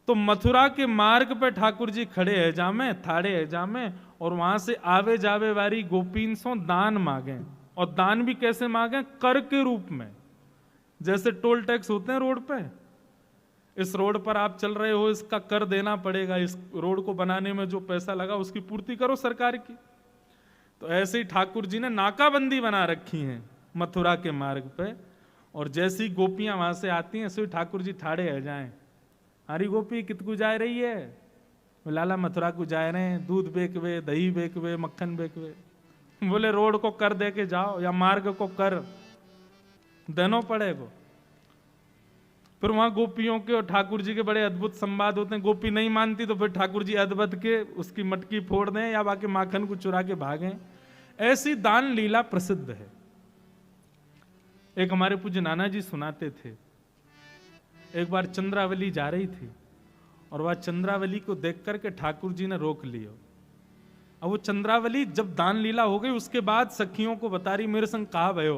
तो मथुरा के मार्ग पे ठाकुर जी खड़े है जामे, थाड़े है जामे, और वहां से आवे जावे वाली गोपीन सो दान मांगे। और दान भी कैसे मांगे? कर के रूप में। जैसे टोल टैक्स होते हैं रोड पे, इस रोड पर आप चल रहे हो, इसका कर देना पड़ेगा, इस रोड को बनाने में जो पैसा लगा उसकी पूर्ति करो सरकार की। तो ऐसे ही ठाकुर जी ने नाकाबंदी बना रखी है मथुरा के मार्ग पे, और जैसी गोपियां वहां से आती हैं ऐसे ठाकुर जी ठाड़े रह जाएं। हरी गोपी कितकू जा रही है? लाला मथुरा को जा रहे हैं, दूध बेकवे, दही बेकवे, मक्खन बेकवे। बोले रोड को कर दे के जाओ, या मार्ग को कर देना पड़ेगा। फिर वहां गोपियों के और ठाकुर जी के बड़े अद्भुत संवाद होते हैं। गोपी नहीं मानती तो फिर ठाकुर जी अदबद के उसकी मटकी फोड़ दें या बाकी माखन को चुरा के भागें। ऐसी दान लीला प्रसिद्ध है। एक हमारे पूज्य नाना जी सुनाते थे, एक बार चंद्रावली जा रही थी और वह चंद्रावली को देख करके ठाकुर जी ने रोक लिया। अब वो चंद्रावली जब दान लीला हो गई उसके बाद सखियों को बता रही, मेरे संग कहा भयो?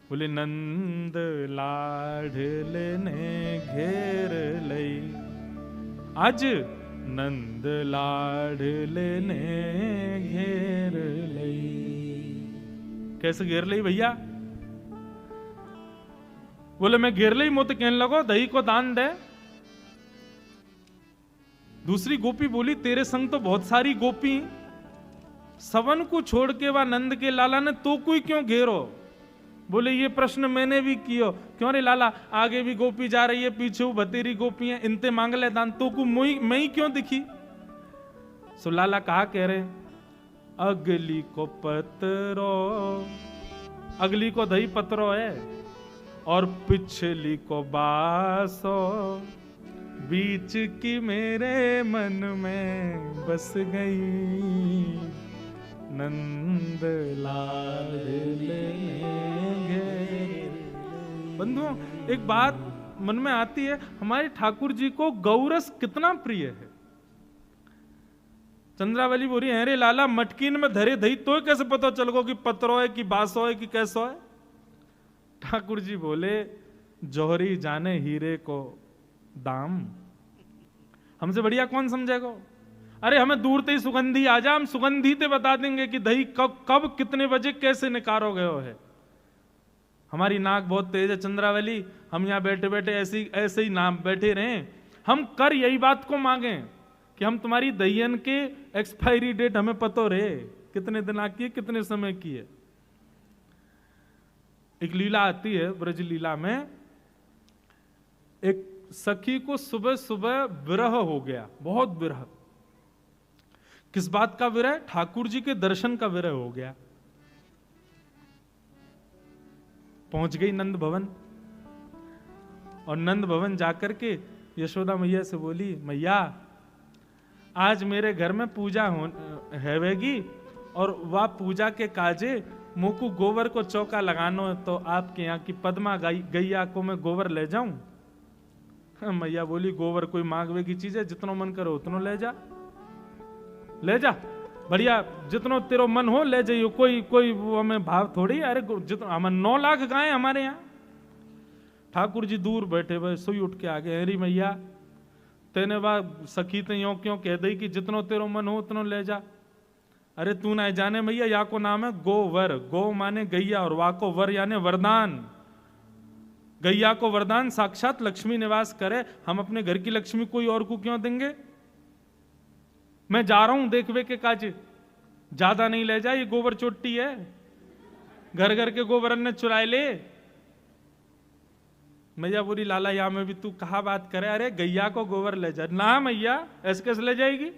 बोले नंद लाडले ने घेर लई, आज नंद लाडले ने घेर लई। कैसे घेर लई भैया? बोले मैं घेर लई, मोते कहने लगो दही को दान दे। दूसरी गोपी बोली तेरे संग तो बहुत सारी गोपी, सवन को छोड़ के वह नंद के लाला ने तो कोई क्यों घेरो? बोले ये प्रश्न मैंने भी किया, क्यों रे लाला, आगे भी गोपी जा रही है, पीछे वो बतेरी गोपी है, इनते मांग ले दान, तो को मैं ही क्यों दिखी? सो लाला कहा कह रहे, अगली को पत्रो, अगली को दही पत्रो है, और पिछली को बासो, बीच की मेरे मन में बस गई, नंद लाडले घेर। बंधुओं, एक बात मन में आती है, हमारे ठाकुर जी को गौरस कितना प्रिय है। चंद्रावली बोली है रे लाला, मटकीन में धरे दही तो कैसे पता चल गो कि पत्रो है कि बासो है कि कैसो है? ठाकुर जी बोले, जौहरी जाने हीरे को दाम, हमसे बढ़िया कौन समझेगा? अरे हमें दूर से ही सुगंधी आ जा, हम सुगंधी ते बता देंगे कि दही कब कितने बजे कैसे निकारो गयो है। हमारी नाक बहुत तेज है चंद्रावली, हम यहाँ बैठे बैठे ऐसे ही नाम बैठे रहे। हम कर यही बात को मांगे कि हम तुम्हारी दहियन के एक्सपायरी डेट हमें पतो रहे, कितने दिन की है, कितने समय की है। एक लीला आती है ब्रज लीला में, एक सखी को सुबह सुबह विरह हो गया, बहुत विरह। किस बात का विरह? ठाकुर जी के दर्शन का विरह हो गया। पहुंच गई नंद भवन, और नंद भवन जाकर के यशोदा मैया से बोली, मैया आज मेरे घर में पूजा हैवेगी, और वह पूजा के काजे मुकु गोबर को चौका लगानो, तो आपके यहाँ की पद्मा गैया को मैं गोबर ले जाऊं? मैया बोली, गोबर कोई मांगवे की चीज है, जितनो मन करो उतनो ले जा, बढ़िया, जितनो तेरो मन हो ले जाइयो, कोई वो हमें भाव थोड़ी। अरे जितना हमें 9 लाख गाय हमारे यहाँ। ठाकुर जी दूर बैठे हुए सोई उठ के आगे, हरी मैया तेने वह सखी ते यो क्यों कह दई कि जितनो तेरो मन हो उतनो ले जा? अरे तू ना जाने मैया, या को नाम है गोवर, गो माने गैया और वा को वर यानी वरदान। गैया को वरदान साक्षात लक्ष्मी निवास करे, हम अपने घर की लक्ष्मी कोई और को क्यों देंगे? मैं जा रहा हूं देखवे के काज, ज्यादा नहीं ले जा, ये गोबर चोटी है, घर घर के गोबर ने चुराए ले। मैया बोली, लाला या में भी तू कहा बात करे? अरे गैया को गोबर ले जा ना मैया, ऐसे कैसे ले जाएगी?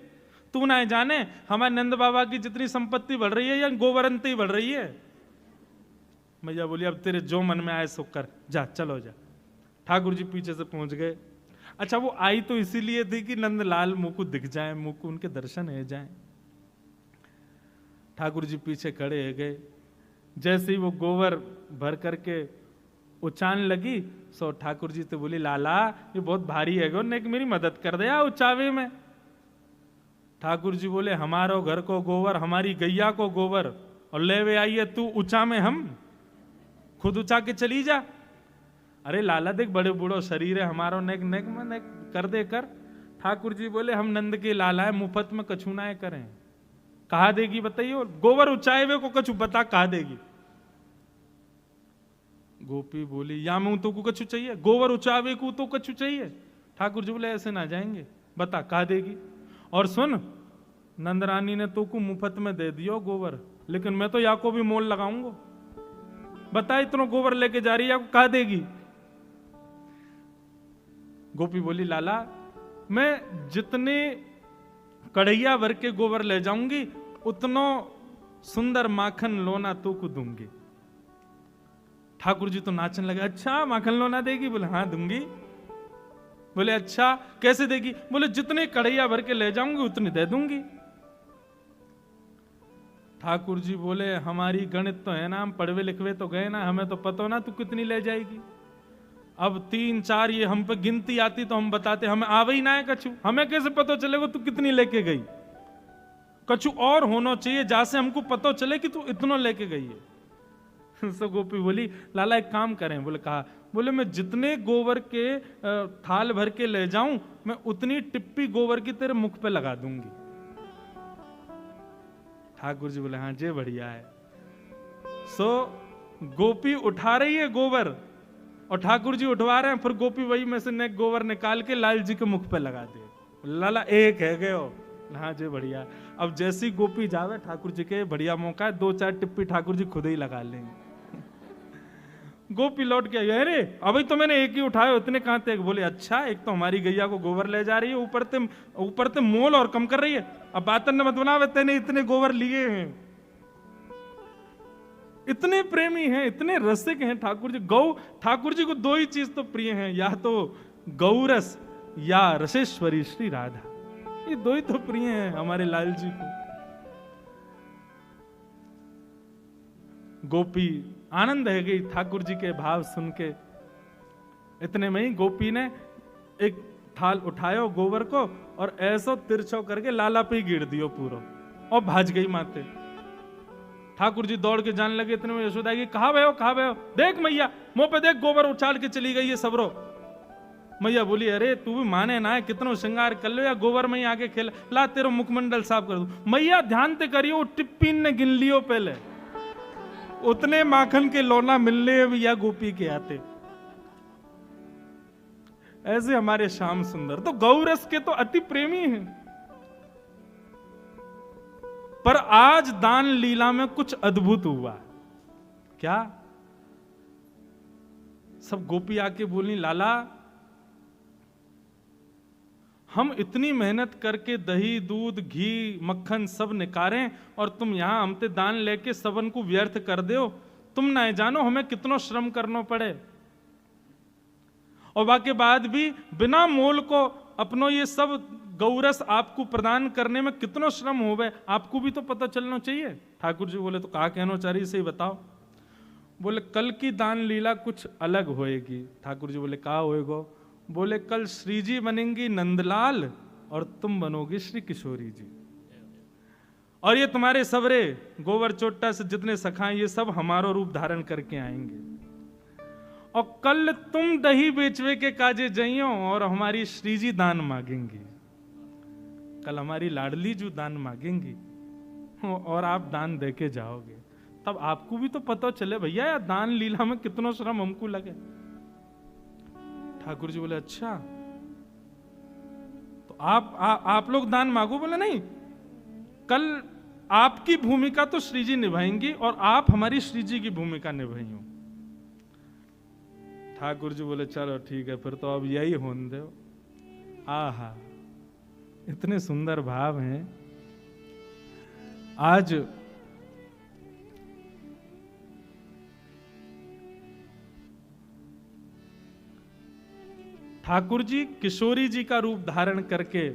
तू ना जाने हमारे नंद बाबा की जितनी संपत्ति बढ़ रही है या गोबरंती बढ़ रही है। मैया बोली, अब तेरे जो मन में आए सो कर, जा चलो जा। ठाकुर जी पीछे से पहुंच गए। अच्छा, वो आई तो इसीलिए थी कि नंदलाल मुंह को दिख जाए, मुंह को उनके दर्शन हो जाए। ठाकुर जी पीछे खड़े हो गए। जैसे ही वो गोबर भर करके उचान लगी, सो ठाकुर जी तो बोली, लाला ये बहुत भारी है गो, ने मेरी मदद कर दे उचावे में। ठाकुर जी बोले, हमारो घर को गोबर, हमारी गैया को गोबर, और ले वे आई है तू ऊंचा में, हम खुद ऊंचा के चली जा। अरे लाला देख, बड़े बूढ़ो शरीर है हमारो, नेक नेक में नेक कर दे कर। ठाकुर जी बोले हम नंद के लाला है, मुफ्त में कछु ना करें। कहा देगी बताइए, गोबर उचाए हुए को कछु बता कहा देगी। गोपी बोली या मैं तो को कछु चाहिए, गोबर उचावे को तो कछु चाहिए। ठाकुर जी बोले ऐसे ना जाएंगे, बता कहा देगी। और सुन, नंदरानी ने तो को मुफ्त में दे दियो गोबर, लेकिन मैं तो या को भी मोल लगाऊंगा। बता इतना गोबर लेके जा रही है, कहा देगी। गोपी बोली लाला मैं जितने कढ़ैया भर के गोबर ले जाऊंगी उतनो सुंदर माखन लोना तो को दूंगी। ठाकुर जी तो नाचने लगे, अच्छा माखन लोना देगी? बोले हाँ दूंगी। बोले अच्छा कैसे देगी? बोले जितने कढ़ैया भर के ले जाऊंगी उतनी दे दूंगी। ठाकुर जी बोले हमारी गणित तो है ना, हम पढ़वे लिखवे तो गए ना, हमें तो पता ना तू कितनी ले जाएगी। अब 3 4 ये हम पे गिनती आती तो हम बताते, हमें आवे ही ना है कछु, हमें कैसे पता चलेगा तू कितनी लेके गई? कछु और होना चाहिए जैसे हमको पता चले कि तू इतना लेके गई है। सो गोपी बोली लाला एक काम करें। बोले कहा? बोले मैं जितने गोबर के थाल भर के ले जाऊं मैं उतनी टिप्पी गोबर की तेरे मुख पे लगा दूंगी। ठाकुर जी बोले हाँ जे बढ़िया है। सो गोपी उठा रही है गोबर और ठाकुर जी उठवा रहे हैं, फिर गोपी वही में से नेक गोबर निकाल के लाल जी के मुख पे लगा दे। लाला एक है गए हो। हाँ जी बढ़िया। अब जैसी गोपी जावे ठाकुर जी के बढ़िया मौका है, 2 4 टिप्पी ठाकुर जी खुद ही लगा लेंगे। गोपी लौट के आई, अरे अभी तो मैंने एक ही उठाए, इतने कहां थे? बोले अच्छा एक तो हमारी गैया को गोबर ले जा रही है, ऊपर ते मोल और कम कर रही है। अब बातन ने मत बनावे, तेने इतने गोबर लिए हैं। इतने प्रेमी हैं, इतने रसिक हैं ठाकुर जी। ठाकुर जी को 2 ही चीज तो प्रिय हैं, या तो गौरस या रसेश्वरी श्री राधा। ये 2 ही तो प्रिय हैं हमारे लाल जी को। गोपी आनंद है गई ठाकुर जी के भाव सुन के। इतने में ही गोपी ने एक थाल उठायो गोबर को और ऐसो तिरछो करके लाला पे गिर दियो पूरा और भाज गई माते। ठाकुर जी दौड़ के जाने लगे। इतने में यशोदा की कहा भयो देख मैया मुंह पे देख, गोबर उछाल के चली गई है सबरो। मैया बोली अरे तू भी माने ना है, कितनो श्रृंगार कर लो या गोबर में ही आके खेल, ला तेरा मुखमंडल साफ कर दू। मैया ध्यान ते करियो, टिप्पीन ने गिन लियो पहले, उतने माखन के लौना मिलने भी या गोपी के आते। ऐसे हमारे श्याम सुंदर तो गौरस के तो अति प्रेमी हैं। पर आज दान लीला में कुछ अद्भुत हुआ। क्या? सब गोपी आके बोली लाला हम इतनी मेहनत करके दही दूध घी मक्खन सब निकारें और तुम यहां हमते दान लेके सबन को व्यर्थ कर दो। तुम ना जानो हमें कितना श्रम करना पड़े, और बाकी बाद भी बिना मोल को अपनो ये सब गौरस आपको प्रदान करने में कितना श्रम होवे, आपको भी तो पता चलना चाहिए। ठाकुर जी बोले तो कहा कहना चाह रही सही बताओ। बोले कल की दान लीला कुछ अलग होएगी। ठाकुर जी बोले कहा होएगा? बोले कल श्री जी बनेंगी नंदलाल और तुम बनोगे श्री किशोरी जी, और ये तुम्हारे सबरे गोबर चोट्टा से जितने सखाएं ये सब हमारो रूप धारण करके आएंगे, और कल तुम दही बेचवे के काजे जाइयो और हमारी श्री जी दान मांगेंगी। कल हमारी लाडली जो दान मांगेंगी और आप दान देके जाओगे, तब आपको भी तो पता चले भैया यार दान लीला में कितना श्रम हमको लगे। ठाकुर जी बोले अच्छा तो आप लोग दान मांगो। बोले नहीं, कल आपकी भूमिका तो श्री जी निभाएंगी और आप हमारी श्री जी की भूमिका निभाइयो। ठाकुर जी बोले चलो ठीक है फिर तो अब यही होने दो। आहा इतने सुंदर भाव हैं। आज ठाकुर जी किशोरी जी का रूप धारण करके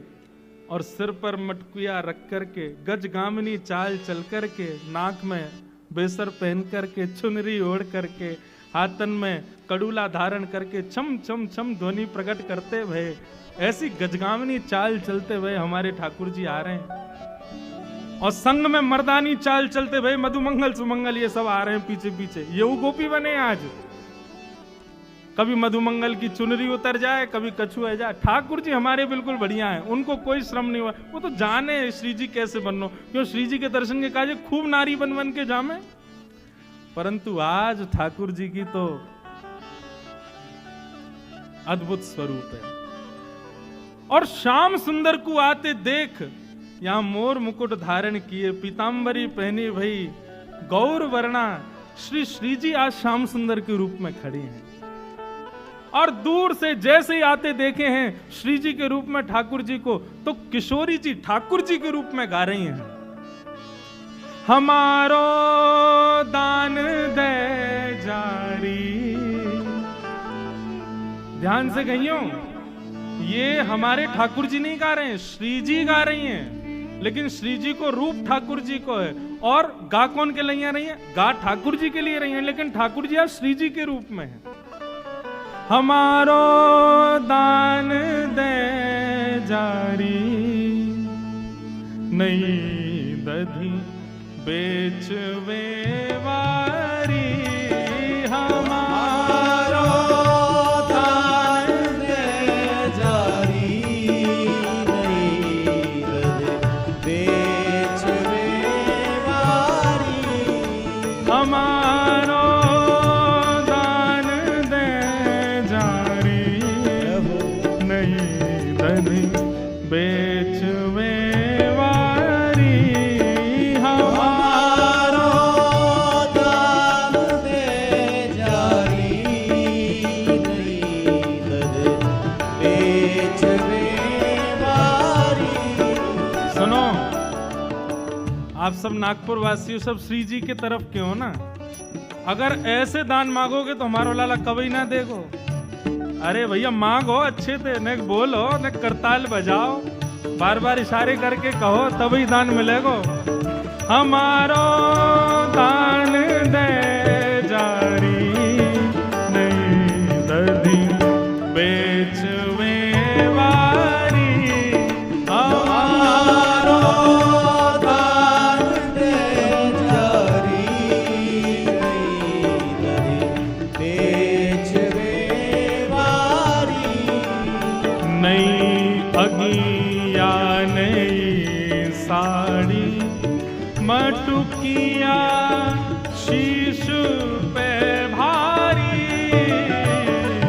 और सिर पर मटकुया रख करके, गजगामिनी चाल चल करके, नाक में बेसर पहन करके, चुनरी ओढ़ करके, हाथन में कड़ूला धारण करके छम छम छम ध्वनि प्रकट करते हुए, ऐसी गजगामिनी चाल चलते हुए हमारे ठाकुर जी आ रहे हैं। और संग में मर्दानी चाल चलते हुए मधुमंगल सुमंगल ये सब आ रहे हैं पीछे पीछे। ये वो गोपी बने आज। कभी मधुमंगल की चुनरी उतर जाए, कभी कछुआ जाए। ठाकुर जी हमारे बिल्कुल बढ़िया हैं, उनको कोई श्रम नहीं हुआ। वो तो जाने श्री जी कैसे बननो, क्यों श्री जी के दर्शन के काजे खूब नारी बन बन के जामे। परंतु आज ठाकुर जी की तो अद्भुत स्वरूप है। और श्याम सुंदर को आते देख, यहां मोर मुकुट धारण किए, पीतांबरी पहनी भई गौर वर्णा, श्री जी आज श्याम सुंदर के रूप में खड़ी हैं। और दूर से जैसे ही आते देखे हैं श्री जी के रूप में ठाकुर जी को, तो किशोरी जी ठाकुर जी के रूप में गा रही हैं, हमारो दान दे जारी। ध्यान से कहियो, ये हमारे ठाकुर जी नहीं गा रहे हैं, श्री जी गा रही हैं। लेकिन श्री जी को रूप ठाकुर जी को है, और गा कौन के लिए रही है? गा ठाकुर जी के लिए रही है, लेकिन ठाकुर जी आज श्री जी के रूप में है। हमारो दान दे जारी, नहीं दधी बेचवे वारी। हमारो दान दे जारी, नहीं दधी बेचवे वारी। हमारो दान दे जारी, नहीं दधी बेचवे वारी। आप सब नागपुर वासियों सब श्री जी के तरफ के हो ना, अगर ऐसे दान मांगोगे तो हमारा लाला कभी ना देगो। अरे भैया मांगो अच्छे थे, न बोलो न करताल बजाओ, बार बार इशारे करके कहो तभी दान मिलेगो। हमारो दान दे जारी, नहीं दधी बेचवे वारी। हमारो दान दे जारी, नहीं दधी बेचवे वारी। नई अगिया नई साड़ी, मटुकिया शीश पे भारी।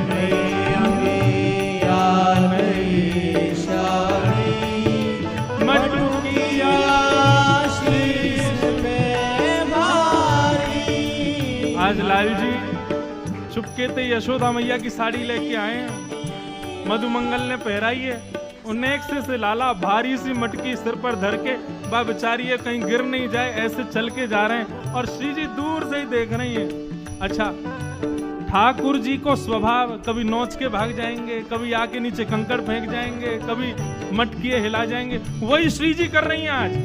नई अगिया नई साड़ी, मटुकिया शीश पे भारी। आज लाल जी चुपके ते यशोदा मैया की साड़ी लेके आए हैं, मधुमंगल ने पहराई है। उन्हें से लाला भारी सी मटकी सिर पर धर के, बा बेचारी है कहीं गिर नहीं जाए, ऐसे चल के जा रहे हैं और श्री जी दूर से ही देख रही हैं। अच्छा, ठाकुर जी को स्वभाव कभी नोच के भाग जाएंगे, कभी आके नीचे कंकड़ फेंक जाएंगे, कभी मटकिए हिला जाएंगे, वही श्री जी कर रही हैं आज।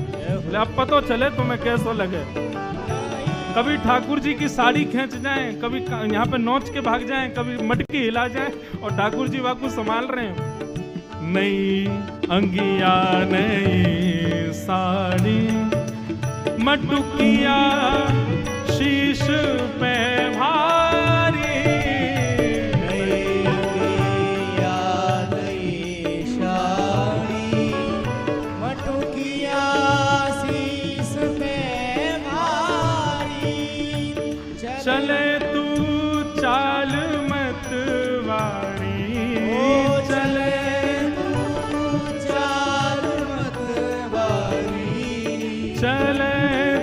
अब पता चले तुम्हें कैसा लगे। कभी ठाकुर जी की साड़ी खींच जाएं, कभी यहाँ पे नोच के भाग जाएं, कभी मटकी हिला जाएं, और ठाकुर जी वाकू संभाल रहे हैं। नई अंगिया नई साड़ी, मटुकिया शीश पे भारी। नई अंगिया नई साड़ी, मटुकिया शीश पे भारी। चले तू चाल मत वारी, चले चले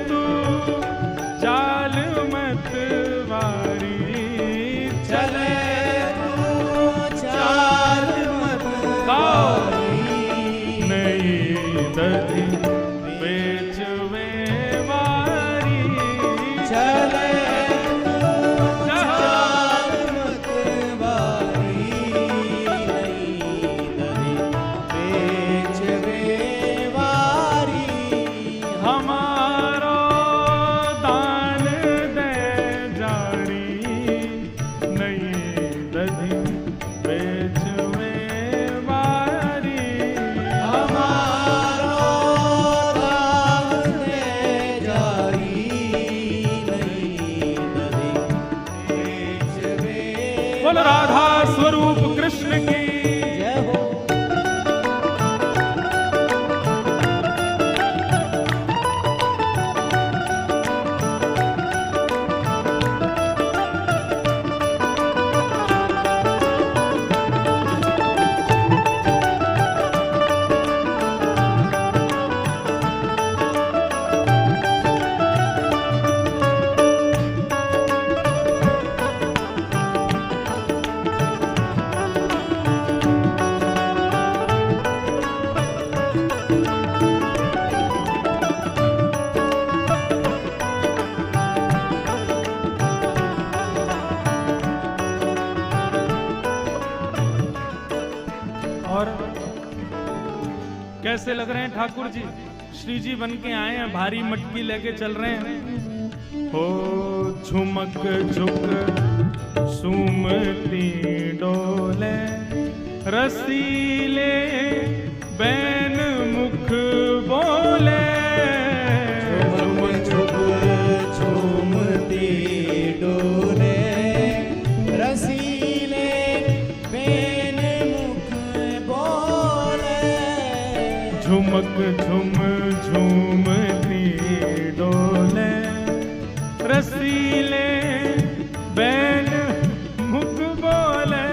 तू चाल मत वारी। और कैसे लग रहे हैं ठाकुर जी? श्री जी बन के आए हैं, भारी मटकी लेके चल रहे हैं। हो झुमक झुक सुमती डोले, रसीले बैन मुख बोले। झुमक झुक झूमती डोले, रसीले बैन मुख बोले। झुमक झुम झूमती डोले, रसीले बैन मुख बोले।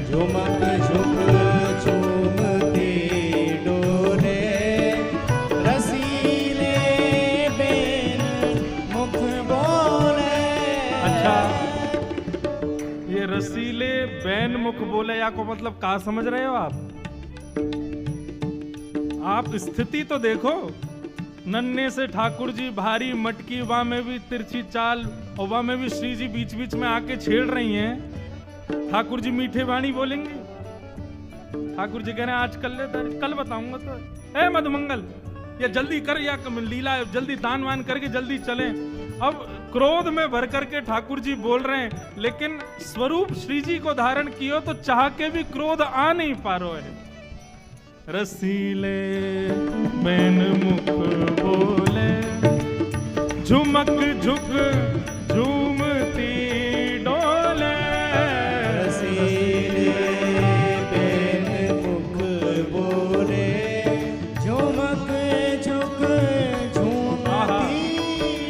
झुमक झुक झूमती डोले, रसीले बैन मुख बोले। अच्छा, ये रसीले बैन मुख बोले या को मतलब का समझ रहे हो आप? आप स्थिति तो देखो, नन्हे से ठाकुर जी भारी मटकी, वहां में भी तिरछी चाल, और वहां में भी श्री जी बीच बीच में आके छेड़ रही हैं। ठाकुर जी मीठे वाणी बोलेंगे। ठाकुर जी कह रहे हैं आज कल बताऊंगा। तो ए मधुमंगल, ये जल्दी कर, या लीला जल्दी दान वान करके जल्दी चलें। अब क्रोध में भर करके ठाकुर जी बोल रहे हैं, लेकिन स्वरूप श्री जी को धारण कियो तो चाह के भी क्रोध आ नहीं पा रहे है। रसीले बैन मुख बोले, झुमक झुक झूमती डोले। रसीले बैन मुख बोले, झुमक झुक झूमती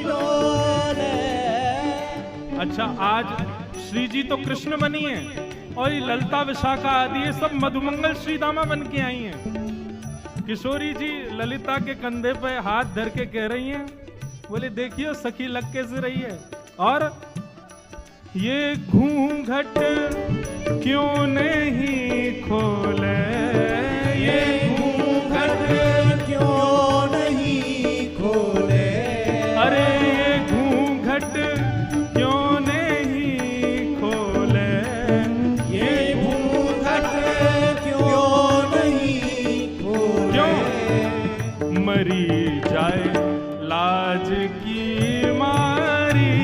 डोले। अच्छा, आज श्री जी तो कृष्ण बनी है, और ये ललिता विशाखा आदि ये सब मधुमंगल श्री दामा बन के आई हैं। किशोरी जी ललिता के कंधे पे हाथ धर के कह रही हैं, बोले देखियो सखी लग कैसे रही है। और ये घूंघट क्यों नहीं खोले, ये घूंघट क्यों नहीं खोले। अरे ये घूंघट क्यों नहीं खोले। ये घूंघट क्यों नहीं खोले। क्यों? मरी जाए लाज की मारी।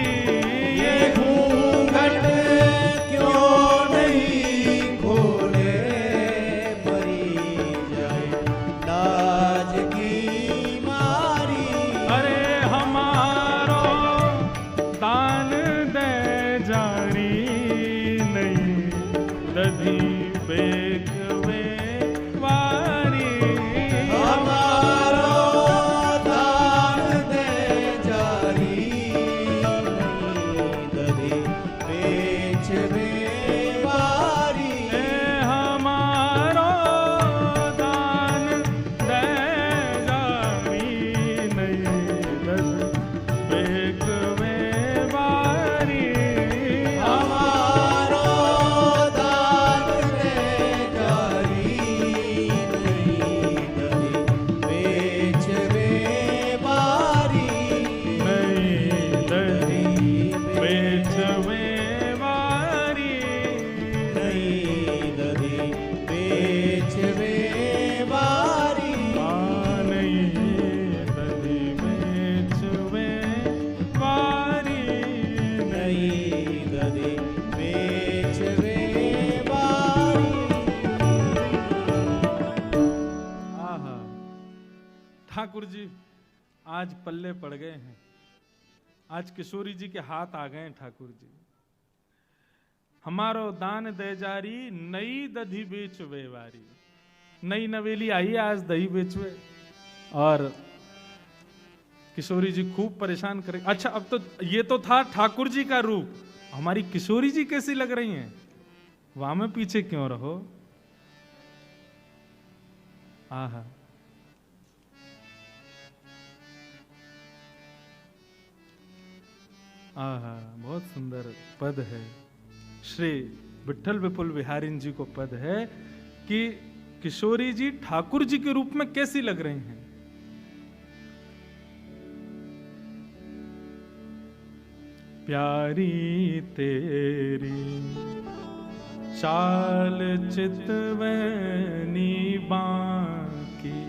ये घूंघट क्यों नहीं खोले। मरी जाए लाज की मारी। अरे हमारो दान दे जारी, नहीं दधी बेग में वारी। हमारो दान दे जारी, नहीं दधी बेच बेवारी। हमारो दान दे जारी, नहीं दधी बेग में वारी। हमारो दान दे जारी, नहीं दधी बेच बेवारी। नहीं दधी बेचवे वारी। नहीं दधी बेच बेवारी। नहीं दधी बेचवे वारी। नहीं दधी बेच बेवारी। आहा, ठाकुर जी आज पल्ले पड़ गए हैं। आज किशोरी जी के हाथ आ गए हैं ठाकुर जी। हमारो दान दे जारी, नई दधी बेचवे वारी। नई नवेली आई है आज दही बेचवे, और किशोरी जी खूब परेशान करे। अच्छा, अब तो ये तो था ठाकुर जी का रूप, हमारी किशोरी जी कैसी लग रही हैं? वहां में पीछे क्यों रहो। आहा, आहा, बहुत सुंदर पद है। श्री विठल विपुल बिहारी जी को पद है कि किशोरी जी ठाकुर जी के रूप में कैसी लग रही हैं। प्यारी तेरी चाल चितवनी बांकी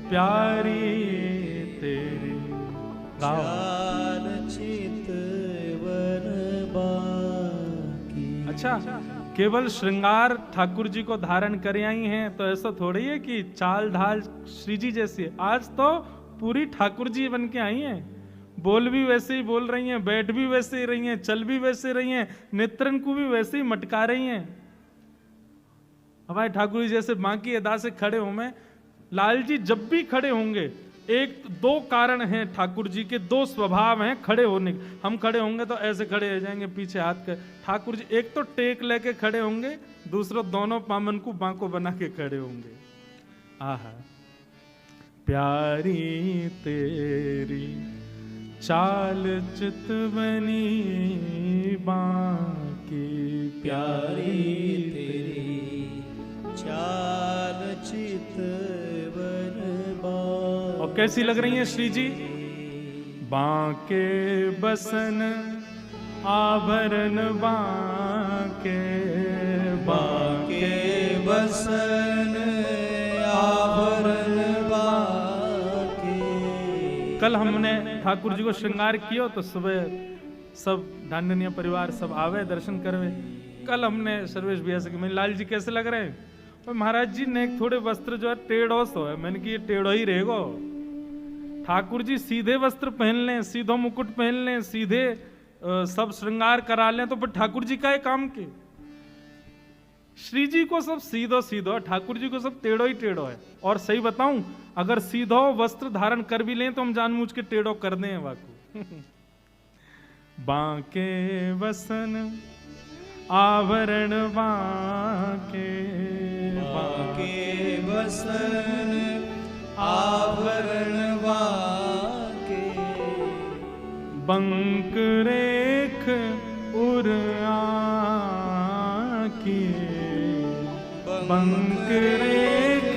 प्यारी तेरी। गाओ। चाल चितवन बाकी। अच्छा, केवल श्रृंगार ठाकुर जी को धारण कर आई हैं तो ऐसा थोड़ी है कि चाल ढाल श्री जी जैसी है। आज तो पूरी ठाकुर जी बन के आई हैं, बोल भी वैसे ही बोल रही हैं, बैठ भी वैसे ही रही हैं, चल भी वैसे रही हैं, नेत्रन को भी वैसे ही मटका रही हैं। हमारे ठाकुर जी जैसे बाकी अदा से खड़े हो में, लाल जी जब भी खड़े होंगे, एक दो कारण हैं ठाकुर जी के, दो स्वभाव हैं खड़े होने के। हम खड़े होंगे तो ऐसे खड़े हो जाएंगे पीछे हाथ कर। ठाकुर जी एक तो टेक लेके खड़े होंगे, दूसरा दोनों पामन को बांको बना के खड़े होंगे। आहा, प्यारी तेरी चाल चितवनी बांकी प्यारी तेरी चाल चितवन बाकी। और कैसी लग रही हैं श्री जी? बांके बसन आभरण बांके, बांके बसन आभरण बांके। कल हमने ठाकुर जी को श्रृंगार किया तो सुबह सब ढांडनिया परिवार सब आवे दर्शन करवे। कल हमने सर्वेश भैया से मैंने, लाल जी कैसे लग रहे हैं? तो महाराज जी ने एक थोड़े वस्त्र जो है टेढ़ो सो है। मैंने कि ये टेढ़ो ही रहेगो। ठाकुर जी सीधे वस्त्र पहन लें, सीधो मुकुट पहन लें, सीधे सब श्रृंगार करा लें तो फिर ठाकुर जी का है काम के। श्री जी को सब सीधो सीधो, ठाकुर जी को सब टेढ़ो ही टेढ़ो है। और सही बताऊं, अगर सीधो वस्त्र धारण कर भी लें तो हम जानबूझ के टेढ़ो कर दें वाकू। बांके वसन आवरण बांके, बांके बसन आवरण बांके। बंक रेख उर आकी, बंक रेख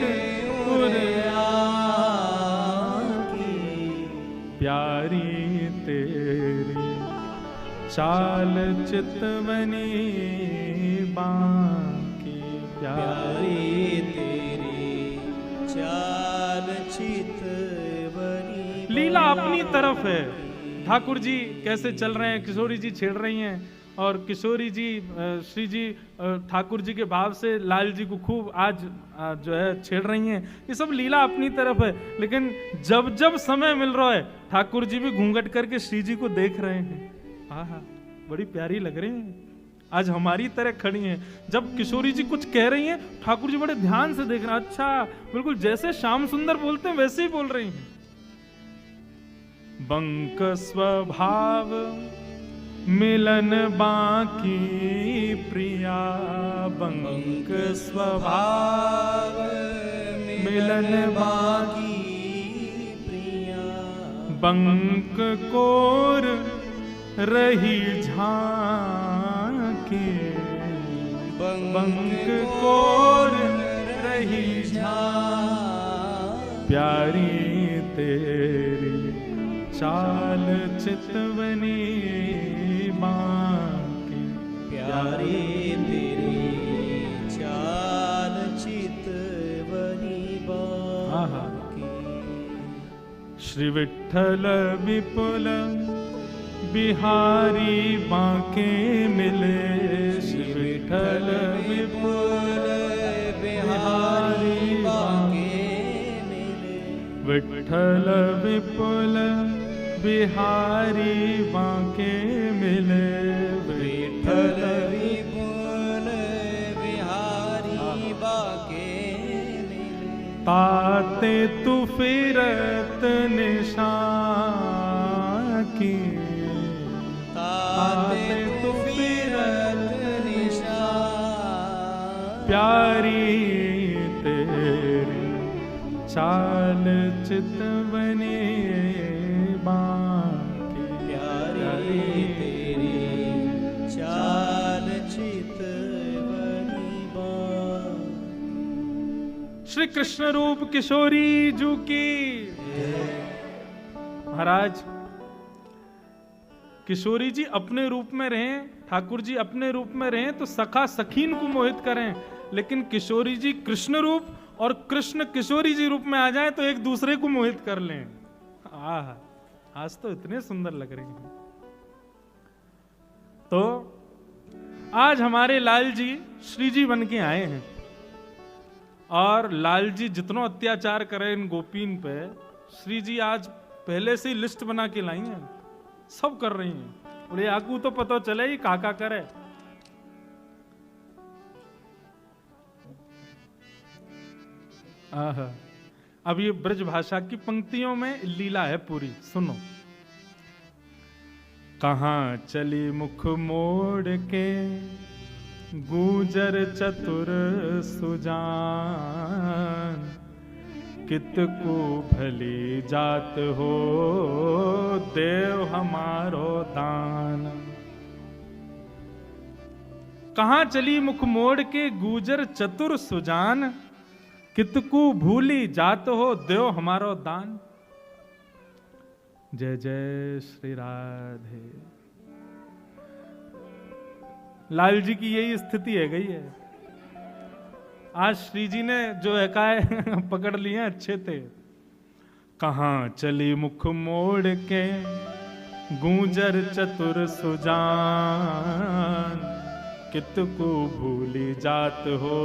उर आकी। प्यारी तेरी चाल चितवनी बांकी प्यारी तेरी चाल चितवनी। लीला अपनी तरफ है। ठाकुर जी कैसे चल रहे हैं, किशोरी जी छेड़ रही हैं, और किशोरी जी श्री जी ठाकुर जी के भाव से लाल जी को खूब आज जो है छेड़ रही हैं। ये सब लीला अपनी तरफ है। लेकिन जब जब समय मिल रहा है ठाकुर जी भी घूंघट करके श्री जी को देख रहे हैं। हाँ, बड़ी प्यारी लग रही हैं, आज हमारी तरह खड़ी हैं। जब किशोरी जी कुछ कह रही हैं ठाकुर जी बड़े ध्यान से देख रहे हैं। अच्छा, बिल्कुल जैसे श्याम सुंदर बोलते हैं वैसे ही बोल रही हैं। बंक स्वभाव मिलन बाकी प्रिया, बंक स्वभाव मिलन बाकी प्रिया। बंक कोर रही झांकी, बंक कोर रही झांकी। प्यारी तेरी चाल चितवनी बांकी प्यारी तेरी चाल चितवनी बांकी। श्री विठ्ठल विपुल बिहारी बांके मिले, श्री विठ्ठल विपुल बिहारी बांके मिले। विठ्ठल विपुल बिहारी बांके मिले, विठ्ठल विपुल बिहारी बांके मिले। ताते तू फिरत निशान की, ताते तू फिरत निशान। प्यारी तेरी चाल चितवनी बांकी प्यारी तेरी चाल चितवनी बांकी। श्री कृष्ण रूप किशोरी जू की। महाराज किशोरी जी अपने रूप में रहें, ठाकुर जी अपने रूप में रहें तो सखा सखीन को मोहित करें, लेकिन किशोरी जी कृष्ण रूप और कृष्ण किशोरी जी रूप में आ जाएं तो एक दूसरे को मोहित कर लें। आह, आज तो इतने सुंदर लग रहे हैं। तो आज हमारे लाल जी श्री जी बन के आए हैं और लाल जी जितना अत्याचार करें इन गोपीन पे, श्री जी आज पहले से ही लिस्ट बना के लाई हैं, सब कर रही हैं। बोले आकू तो पता चले ही काका करे। आहा, अब ये ब्रज भाषा की पंक्तियों में लीला है पूरी, सुनो। कहां चली मुख मोड़ के गूजर चतुर सुजान, कितकू भली जात हो देव हमारो दान। कहां चली मुख मोड़ के गूजर चतुर सुजान, कितकू भूली जात हो देव हमारो दान। जय जय श्री राधे। लाल जी की यही स्थिति है गई है। आज श्री जी ने जो है का पकड़ लिए अच्छे थे। कहां चली मुख मोड़ के गूंजर चतुर सुजान, कितकू भूली जात हो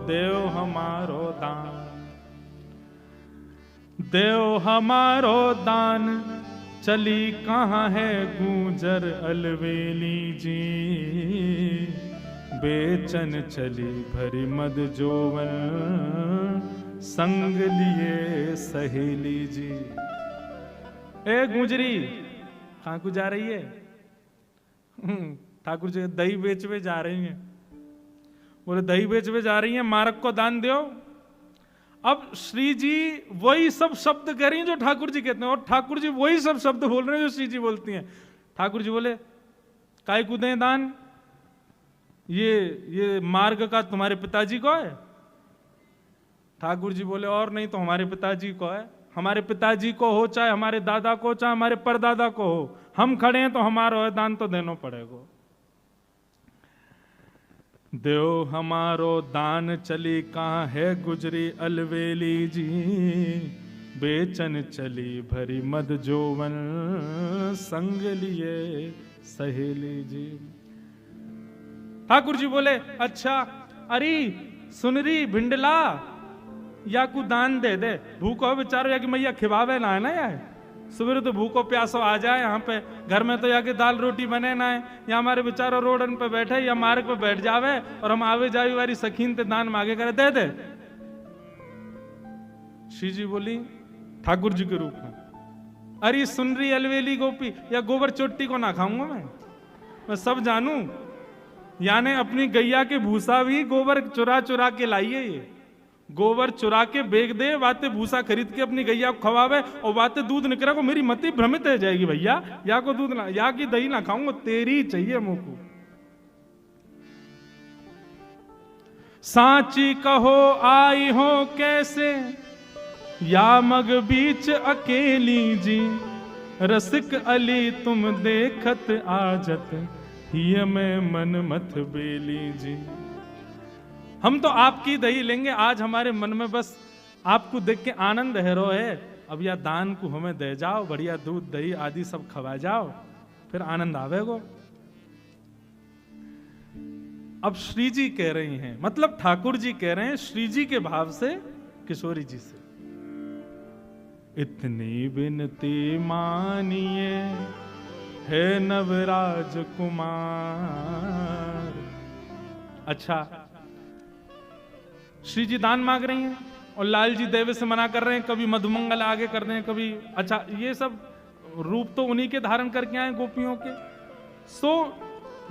देव हमारो दान। देव हमारो दान चली कहाँ है गूंजर अलवेली जी, बेचन चली भरी मद जोवन संग लिए सहेली जी। ए गुजरी कहाँ को जा रही है? ठाकुर जी दही बेचवे जा रही हैं। बोले दही बेचवे जा रही हैं, मार्ग को दान दो। अब श्री जी वही सब शब्द कह रही हैं जो ठाकुर जी कहते हैं, और ठाकुर जी वही सब शब्द बोल रहे हैं जो श्री जी बोलती हैं। ठाकुर जी बोले काय को दें दान? ये मार्ग का तुम्हारे पिताजी को है। ठाकुर जी बोले और नहीं तो हमारे पिताजी को है। हमारे पिताजी को हो, चाहे हमारे दादा को, चाहे हमारे परदादा को हो, हम खड़े हैं तो हमारा है, दान तो देना पड़ेगा। देव हमारो दान चली कहाँ है गुजरी अलवेली जी, बेचन चली भरी मद जोवन संग लिए सहेली जी। ठाकुर जी बोले अच्छा अरे सुनरी भिंडला या को दान दे दे, भूखो बेचारो या कि मैया खिबावे ना है ना यार। सुबह तो भूखो प्यासो आ जाए यहाँ पे, घर में तो या कि दाल रोटी बने ना है, या हमारे बेचारो रोडन पे बैठे या मार्ग पे बैठ जावे और हम आवे जावे वाली सखीन ते दान मांगे करे दे दे। श्री जी बोली ठाकुर जी के रूप में, अरे सुनरी अलवेली गोपी या गोबर चोटी को ना खाऊंगा मैं सब जानू। यानी अपनी गैया के भूसा भी गोबर चुरा चुरा के लाइए, ये गोबर चुरा के बेच दे, बातें भूसा खरीद के अपनी गैया को खवावे और बातें दूध निकला को मेरी मति भ्रमित हो जाएगी भैया। या को दूध ना, या की दही ना खाऊंगा, तेरी चाहिए मुंह को। सांची कहो आई हो कैसे या मग बीच अकेली जी, रसिक अली तुम देखत आजत हिय में मन मत बेली जी। हम तो आपकी दही लेंगे, आज हमारे मन में बस आपको देख के आनंद है रो है। अब या दान को हमें दे जाओ, बढ़िया दूध दही आदि सब खवा जाओ, फिर आनंद आवेगो। अब श्री जी कह रही हैं, मतलब ठाकुर जी कह रहे हैं श्री जी के भाव से किशोरी जी से, इतनी विनती मानिए हे नवराज कुमार। अच्छा श्री जी दान मांग रही हैं और लाल जी देवे से मना कर रहे हैं, कभी मधुमंगल आगे कर दें कभी। अच्छा ये सब रूप तो उन्हीं के धारण करके आए गोपियों के, सो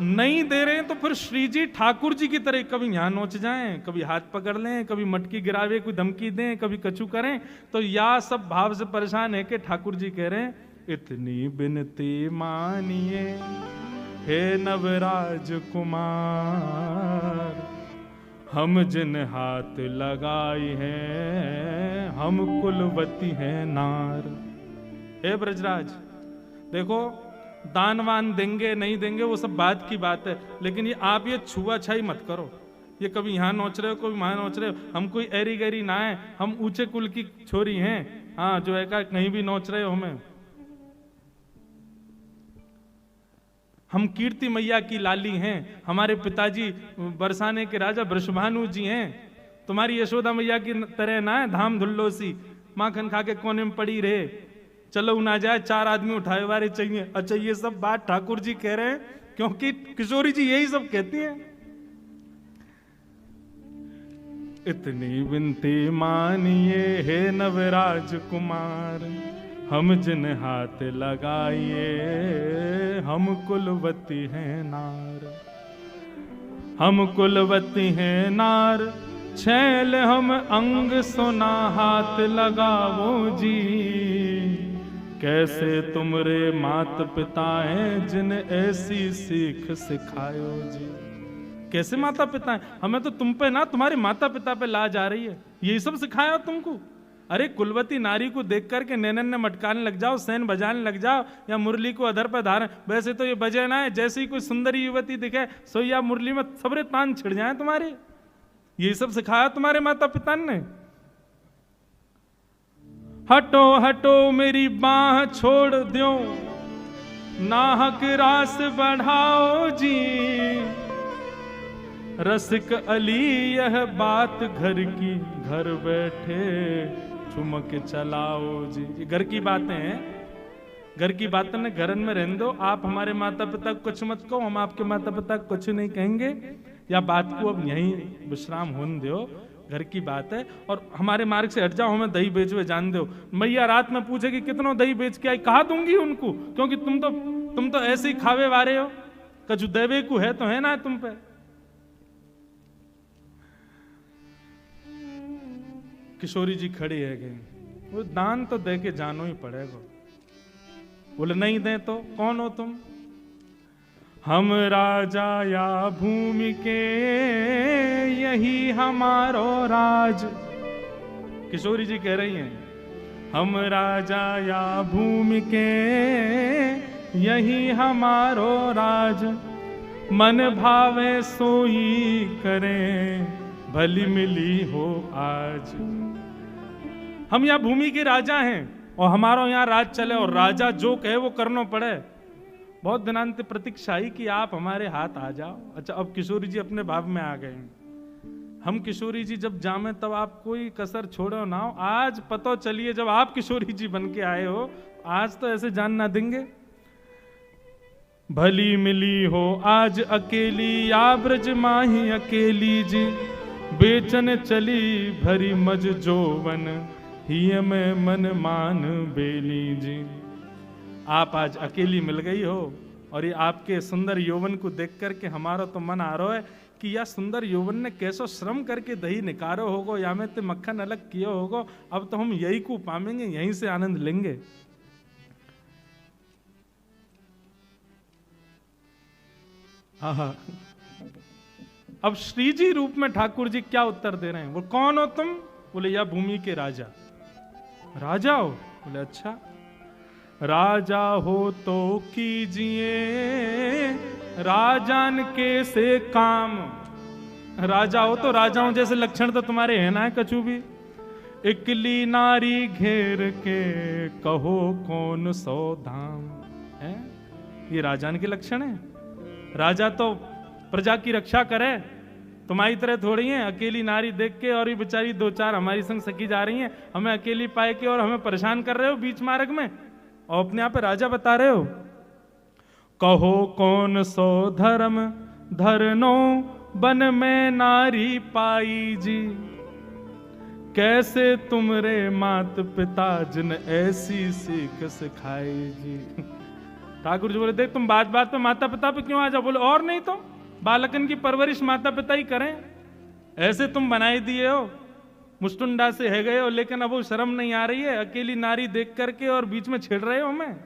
नहीं दे रहे हैं तो फिर श्री जी ठाकुर जी की तरह कभी यहां नोच जाएं, कभी हाथ पकड़ लें, कभी मटकी गिरावे, कोई धमकी दें, कभी कछु करें। तो या सब भाव से परेशान है कि ठाकुर जी कह रहे हैं इतनी बिनती मानिए हे नवराज कुमार, हम जिन हाथ लगाई हैं हम कुलवती हैं नार। हे ब्रजराज देखो, दान वान देंगे नहीं देंगे वो सब बात की बात है, लेकिन ये आप ये छुआछाई मत करो। ये कभी यहाँ नोच रहे हो कभी वहां नोच रहे हो, हम कोई एरी गैरी ना है, हम ऊंचे कुल की छोरी हैं, हाँ जो है का कहीं भी नोच रहे हो हमें। हम कीर्ति मैया की लाली हैं, हमारे पिताजी बरसाने के राजा वृषभानु जी हैं, तुम्हारी यशोदा मैया की तरह ना है धाम धुल्लो सी माखन खा के कोने में पड़ी रहे, चलो ना जाए 4 आदमी उठाए वारे चाहिए। अच्छा ये सब बात ठाकुर जी कह रहे हैं क्योंकि किशोरी जी यही सब कहती हैं। इतनी विनती मानिए हे नवराज कुमार, हम जिन हाथ लगाइए हम कुलवती हैं नार, हम कुलवती हैं नार, छैल हम अंग सोना हाथ लगावो जी, कैसे तुमरे मात पिता हैं जिन ऐसी सीख सिखायो जी। कैसे माता पिता हैं, हमें तो तुम पे ना तुम्हारे माता पिता पे लाज आ रही है, यही सब सिखाया तुमको। अरे कुलवती नारी को देख करके नैनन ने मटकाने लग जाओ, सैन बजाने लग जाओ, या मुरली को अधर पर धारण। वैसे तो ये बजे ना है, जैसे ही कोई सुंदरी युवती दिखे सोया मुरली में सबरे तान छिड़ जाए तुम्हारे, यही सब सिखाया तुम्हारे माता पिता ने। हटो हटो मेरी बाह छोड़ दो, नाहक रास बढ़ाओ जी, रसिक अली यह बात घर की, घर बैठे चुमक चलाओ जी। ये घर की बातें हैं, घर की बातें ने घरन में रहने दो। आप हमारे माता पिता को कुछ मत कहो, हम आपके माता पिता को कुछ नहीं कहेंगे, या बात को अब यहीं विश्राम होने दो, घर की बात है। और हमारे मार्ग से हट जाओ, हमें दही बेचवे जान दो। मैया रात में पूछेगी कितनों दही बेच के आई, कहा दूंगी उनको, क्योंकि तुम तो ऐसे ही खावे वारे हो, कछु देवे को है तो है ना तुम पे। किशोरी जी खड़ी है गई, वो दान तो दे के जानो ही पड़ेगा। बोले नहीं दे तो कौन हो तुम? हम राजा या भूमि के यही हमारो राज। किशोरी जी कह रही हैं हम राजा या भूमि के यही हमारो राज, मन भावे सोई करें भली मिली हो आज। हम यहाँ भूमि के राजा हैं और हमारा यहाँ राज चले, और राजा जो कहे वो करना पड़े। बहुत दिनांत प्रतीक्षाई कि आप हमारे हाथ आ जाओ। अच्छा अब किशोरी जी अपने भाव में आ गए। हम किशोरी जी जब जामे तब आप कोई कसर छोड़ो ना हो। आज पता चलिए जब आप किशोरी जी बन के आए हो, आज तो ऐसे जान ना देंगे। भली मिली हो आज अकेली या ब्रज माही अकेली जी, बेचन चली भरी मज जोवन हिय में मन मान बेली जी। आप आज अकेली मिल गई हो और ये आपके सुंदर यौवन को देख करके हमारा तो मन आ रहा है कि यह सुंदर यौवन ने कैसो श्रम करके दही निकारो होगो, या में ते मक्खन अलग किया होगो। अब तो हम यही को पाएंगे, यहीं से आनंद लेंगे। हाँ, अब श्री जी रूप में ठाकुर जी क्या उत्तर दे रहे हैं। वो कौन हो तुम? बोले या भूमि के राजा। राजा हो? बोले अच्छा राजा हो तो कीजिए राजान के से काम। राजा हो तो राजाओं जैसे लक्षण तो तुम्हारे है ना कछु भी। इकली नारी घेर के कहो कौन सो धाम है, ये राजान के लक्षण है। राजा तो प्रजा की रक्षा करे, तुम्हारी तरह थोड़ी है। अकेली नारी देख के और ये बेचारी 2-4 हमारी संग सखी जा रही हैं, हमें अकेली पाए के और हमें परेशान कर रहे हो बीच मार्ग में, और अपने आप पे राजा बता रहे हो। कहो कौन सो धर्म धरनो बन में नारी पाई जी, कैसे तुमरे मात पिता जिन ऐसी सीख सिखाई जी। ठाकुर जी बोले देख तुम बात बात पे माता पिता पे क्यों आ जाओ। बोले और नहीं तो बालकन की परवरिश माता पिता ही करें, ऐसे तुम बनाए दिए हो, मुस्टुंडा से है गए हो, लेकिन अब वो शर्म नहीं आ रही है अकेली नारी देख करके और बीच में छेड़ रहे हो हमें।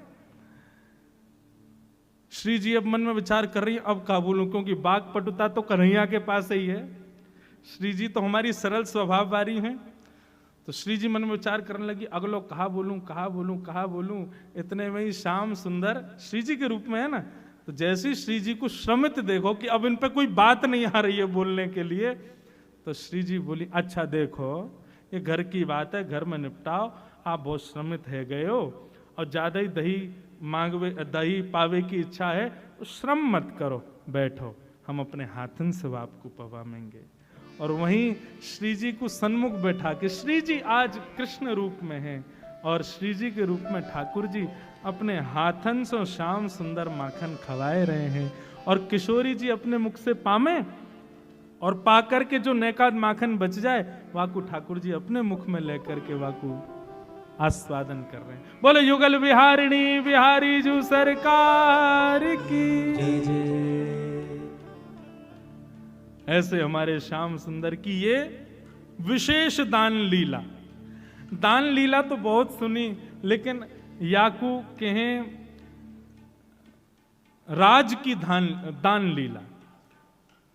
श्री जी अब मन में विचार कर रही है अब का बोलूं, क्योंकि बाघ पटुता तो कन्हैया के पास ही है। श्री जी तो हमारी सरल स्वभाव वाली हैं, तो श्री जी मन में विचार करने लगी, अगलो कहा बोलूं कहा बोलूं कहा बोलूं। इतने में ही श्याम सुंदर श्री जी के रूप में है ना, तो जैसे ही श्री जी को श्रमित देखो कि अब इन पे कोई बात नहीं आ रही है बोलने के लिए, तो श्री जी बोली, अच्छा देखो ये घर की बात है, घर में निपटाओ, आप बहुत श्रमित है गए हो और ज्यादा ही दही पावे की इच्छा है तो श्रम मत करो, बैठो, हम अपने हाथन से आपको पवाएंगे। और वहीं श्री जी को सन्मुख बैठा के, श्री जी आज कृष्ण रूप में हैं और श्री जी के रूप में ठाकुर जी अपने हाथन से श्याम सुंदर माखन खवाए रहे हैं, और किशोरी जी अपने मुख से पामे और पाकर के जो नेकाद माखन बच जाए वाकू ठाकुर जी अपने मुख में लेकर के वाकू आस्वादन कर रहे हैं। बोले युगल बिहारिणी बिहारी जू सरकार की जय जय। ऐसे हमारे श्याम सुंदर की ये विशेष दान लीला। दान लीला तो बहुत सुनी, लेकिन याकू कहें राज की दान लीला,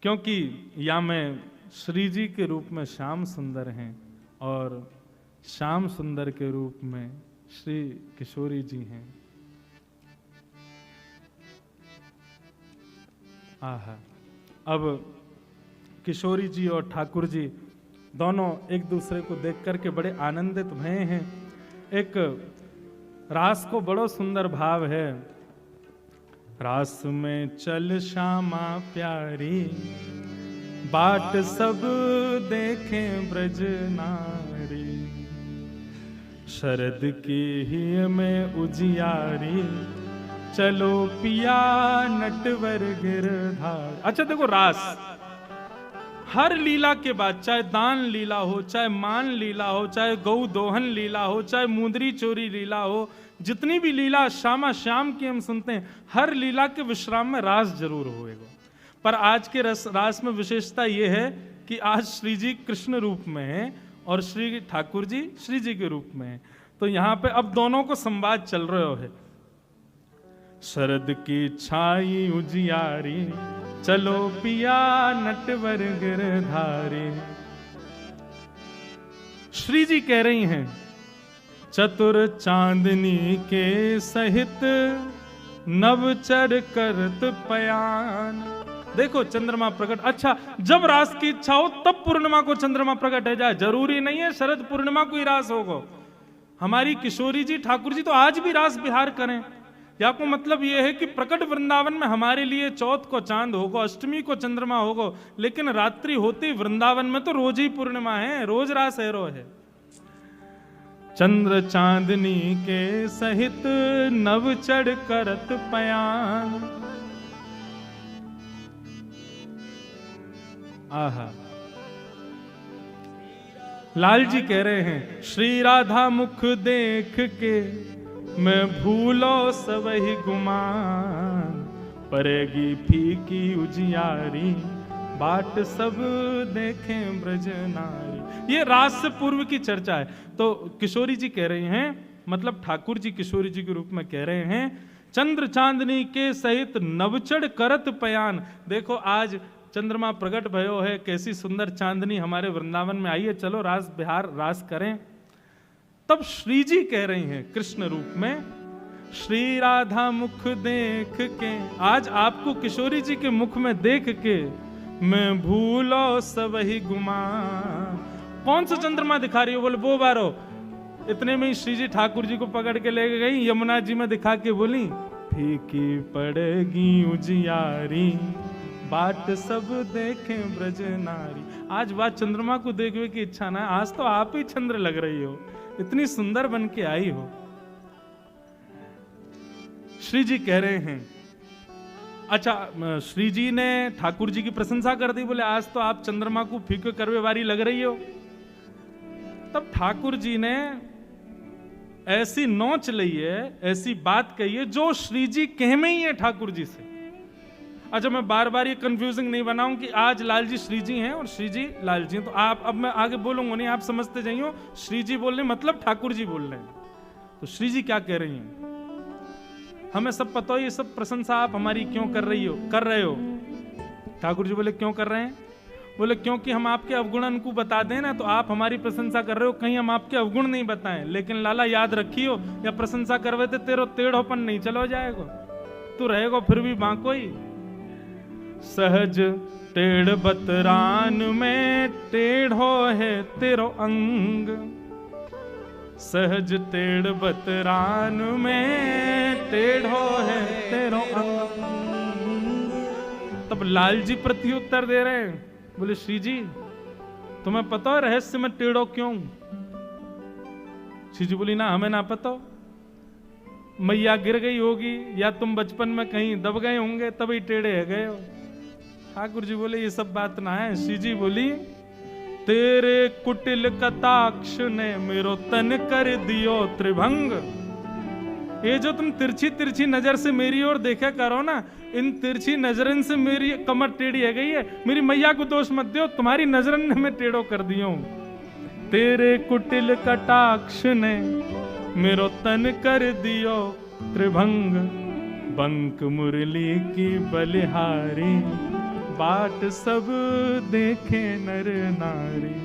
क्योंकि या में श्री जी के रूप में श्याम सुंदर हैं और श्याम सुंदर के रूप में श्री किशोरी जी हैं। आहा, अब किशोरी जी और ठाकुर जी दोनों एक दूसरे को देख करके बड़े आनंदित भये हैं। एक रास को बड़ो सुंदर भाव है, रास में चल श्यामा प्यारी, बाट सब देखें ब्रज नारी, शरद की ही में उजियारी, चलो पिया नटवर गिरधार। अच्छा देखो, रास हर लीला के बाद, चाहे दान लीला हो, चाहे मान लीला हो, चाहे गौ दोहन लीला हो, चाहे मुंदरी चोरी लीला हो, जितनी भी लीला श्यामा श्याम की हम सुनते हैं, हर लीला के विश्राम में रास जरूर होएगा। पर आज के रास में विशेषता यह है कि आज श्री जी कृष्ण रूप में हैं और श्री ठाकुर जी श्री जी के रूप में हैं। तो यहाँ पे अब दोनों को संवाद चल रहे है। शरद की छाई उजियारी, चलो पिया नटवर गिरधारी। श्री जी कह रही हैं, चतुर चांदनी के सहित नवचर करत पयान। देखो चंद्रमा प्रकट, अच्छा जब रास की इच्छा हो तब पूर्णिमा को चंद्रमा प्रकट है जाए, जरूरी नहीं है शरद पूर्णिमा को ही रास होगा। हमारी किशोरी जी ठाकुर जी तो आज भी रास बिहार करें। या को मतलब यह है कि प्रकट वृंदावन में हमारे लिए चौथ को चांद होगा, अष्टमी को चंद्रमा होगा, लेकिन रात्रि होती वृंदावन में तो रोज ही पूर्णिमा है, रोज रास है रो है। चंद्र चांदनी के सहित नव चढ़ करत पयान। आहा, लाल जी कह रहे हैं, श्री राधा मुख देख के मैं भूलो सबही गुमान, परेगी फीकी उजियारी, बाट सब देखें ब्रज नारी। ये रास से पूर्व की चर्चा है। तो किशोरी जी कह रहे हैं, मतलब ठाकुर जी किशोरी जी के रूप में कह रहे हैं, चंद्र चांदनी के सहित नवचढ़ करत पयान। देखो आज चंद्रमा प्रकट भयो है, कैसी सुंदर चांदनी हमारे वृंदावन में आई है, चलो रास बिहार रास करें। तब श्री जी कह रही हैं कृष्ण रूप में, श्री राधा मुख देख के, आज आपको किशोरी जी के मुख में देख के मैं भूलो सबही गुमा। कौन सा चंद्रमा दिखा रही हो? बोले वो बारो। इतने में ही श्री जी ठाकुर जी को पकड़ के ले गई, यमुना जी में दिखा के बोली, फीकी पड़ेगी उजियारी, बाट सब देखें ब्रज नारी। आज बात चंद्रमा को देखने की इच्छा ना, आज तो आप ही चंद्र लग रही हो, इतनी सुंदर बन के आई हो। श्री जी कह रहे हैं, अच्छा श्री जी ने ठाकुर जी की प्रशंसा कर दी, बोले आज तो आप चंद्रमा को फीके करवे वारी लग रही हो। तब ठाकुर जी ने ऐसी नोच ली है, ऐसी बात कही है जो श्री जी कह में ही है ठाकुर जी से। अच्छा मैं बार बार ये कंफ्यूजिंग नहीं बनाऊं कि आज लाल जी श्री जी हैं और श्री जी लाल जी हैं, तो आप अब मैं आगे बोलूंगा नहीं, आप समझते जाइए। श्री जी बोल रहे मतलब ठाकुर जी बोल रहे हैं। तो श्री जी क्या कह रही हैं, हमें सब पता हो, ये सब प्रशंसा आप हमारी क्यों कर रहे हो? ठाकुर जी बोले क्यों कर रहे हैं? बोले क्योंकि हम आपके अवगुणन को बता दें ना तो आप हमारी प्रशंसा कर रहे हो, कहीं हम आपके अवगुण नहीं बताएं। लेकिन लाला याद रखियो, या प्रशंसा करवे तो तेरो टेढ़ोपन नहीं चलो जाएगा, तू रहेगा फिर भी बांको ही। सहज टेढ़ बतरान में टेढ़ो है तेरो अंग, सहज टेढ़ बतरान में टेढ़ो है तेरो अंग। तब लाल जी प्रत्युत्तर दे रहे हैं, बोले श्री जी तुम्हें पता है रहस्य में टेढ़ो क्यों? श्री जी बोली ना हमें ना पता, मैया गिर गई होगी या तुम बचपन में कहीं दब गए होंगे तभी टेढ़े है गए हो। ठाकुर जी बोले ये सब बात ना है। श्री जी बोली तेरे कुटिल कटाक्ष ने मेरो तन कर दियो त्रिभंग। ये जो तुम तिरछी तिरछी नजर से मेरी ओर देखा करो ना, इन तिरछी नजरन से मेरी कमर टेढ़ी है गई है, मेरी मैया को दोष मत दो, तुम्हारी नजरन ने मैं टेढ़ो कर दियो। तेरे कुटिल कटाक्ष ने मेरो तन कर दियो त्रिभंग, बंक मुरली की बलिहारी बाट सब देखे नर नारी।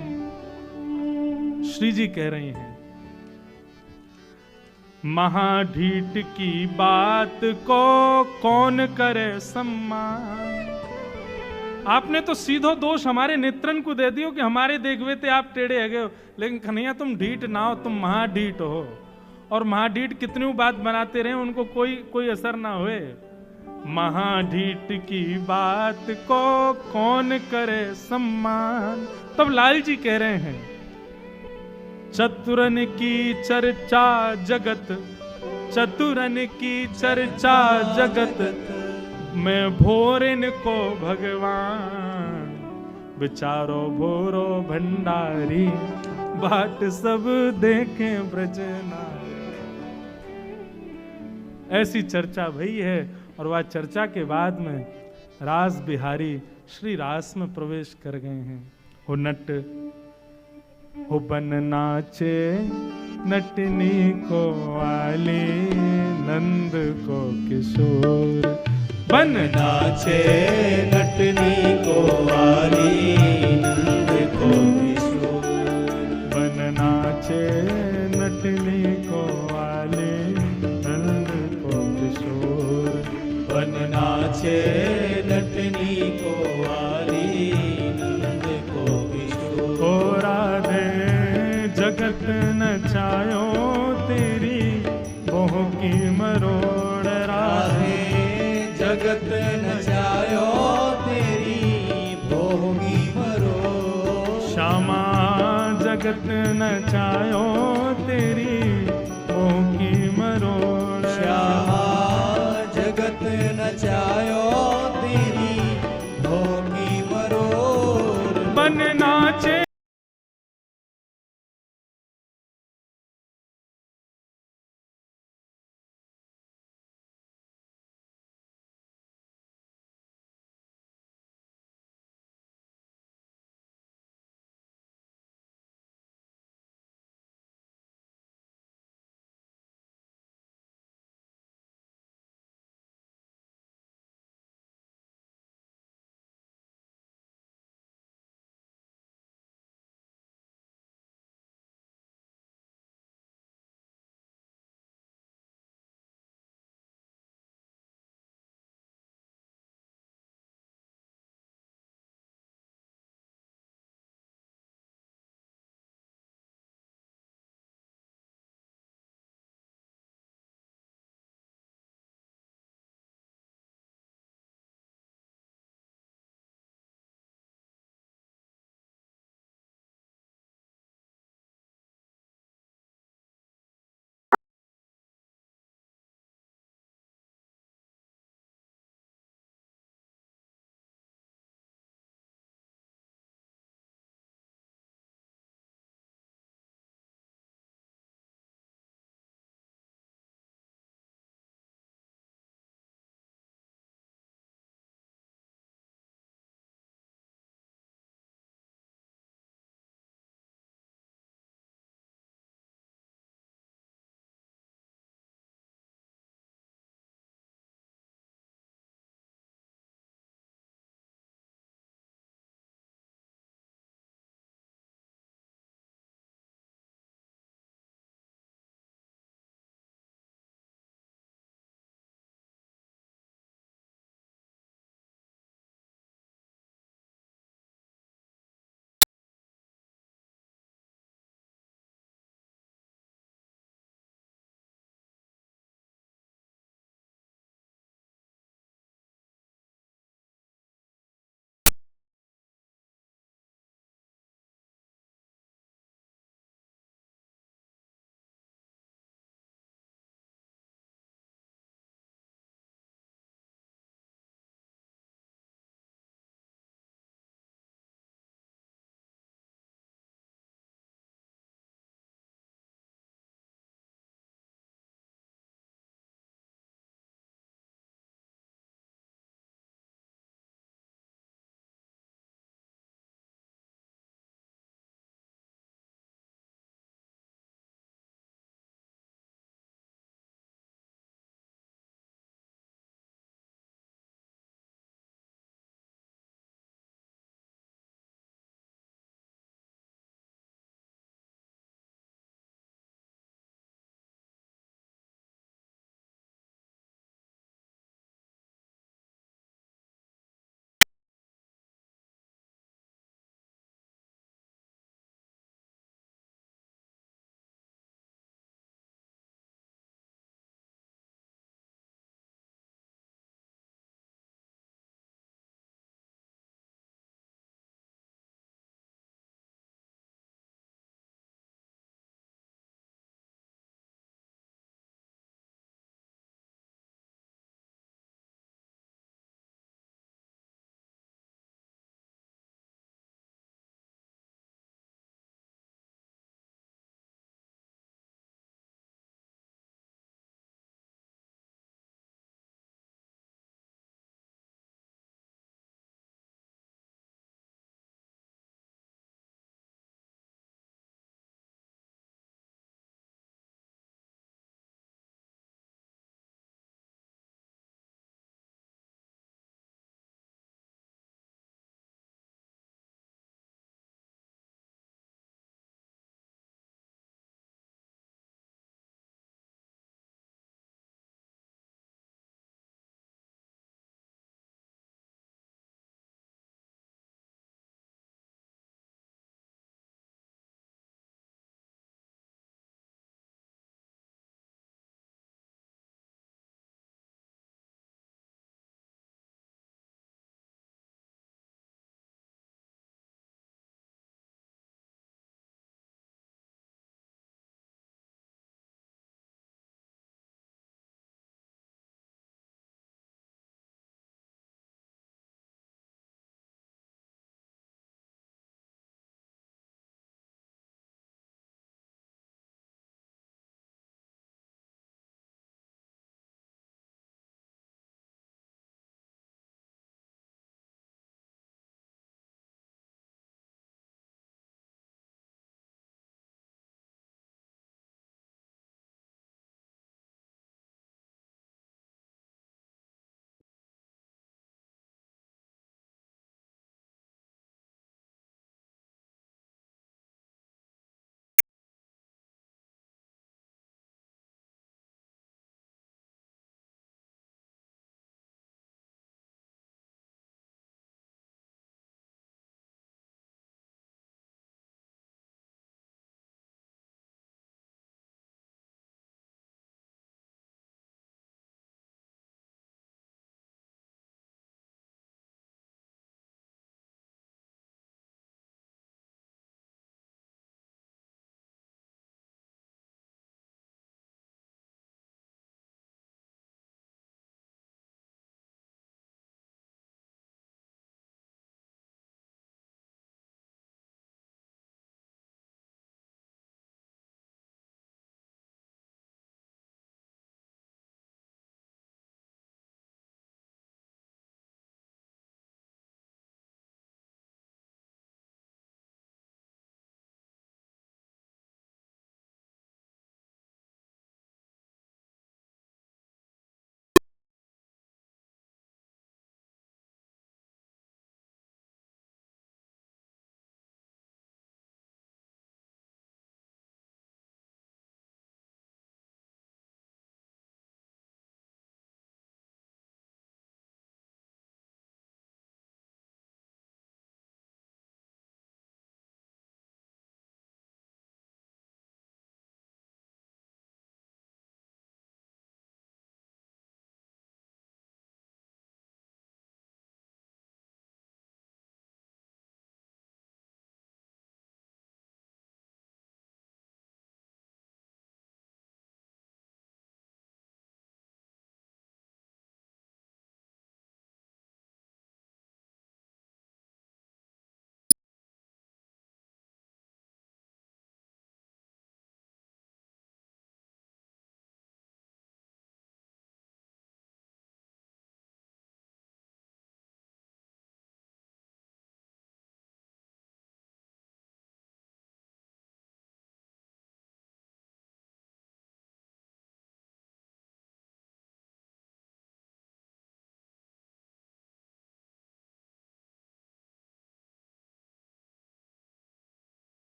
श्री जी कह रही हैं महाढीठ की बात को कौन करे सम्मान। आपने तो सीधो दोष हमारे नेत्रन को दे दियो कि हमारे देखवे थे आप टेढ़े गए हो, लेकिन कन्हैया तुम ढीठ ना हो, तुम महाढीठ हो। और महाढीठ कितनी बात बनाते रहे उनको कोई असर ना हुए। महाढीठ की बात को कौन करे सम्मान। तब लाल जी कह रहे हैं चतुरन की चर्चा जगत, चतुरन की चर्चा जगत मैं भोरन को भगवान, बिचारो भोरो भंडारी बाट सब देखे ब्रजनारी। ऐसी चर्चा भई है और वह चर्चा के बाद में रास बिहारी श्री रास में प्रवेश कर गए हैं। हो नट हो बन नाचे नटनी को वाले नंद को किशोर, बन नाचे नटनी को वाली नंद को किशोर, बन नाचे नटनी को वाले नंद को किशोर, बन नाचे नटनी को वाली नंद को किशोर। ओ राधे जगत नचायो तेरी मोह की मरोड़, राधे जगत नचायो तेरी भोगी मरोड़, श्यामा जगत नचायो तेरी मोह की मरोड़, श्यामा जगत नचायो तेरी भोगी मरोड़। बन नाचे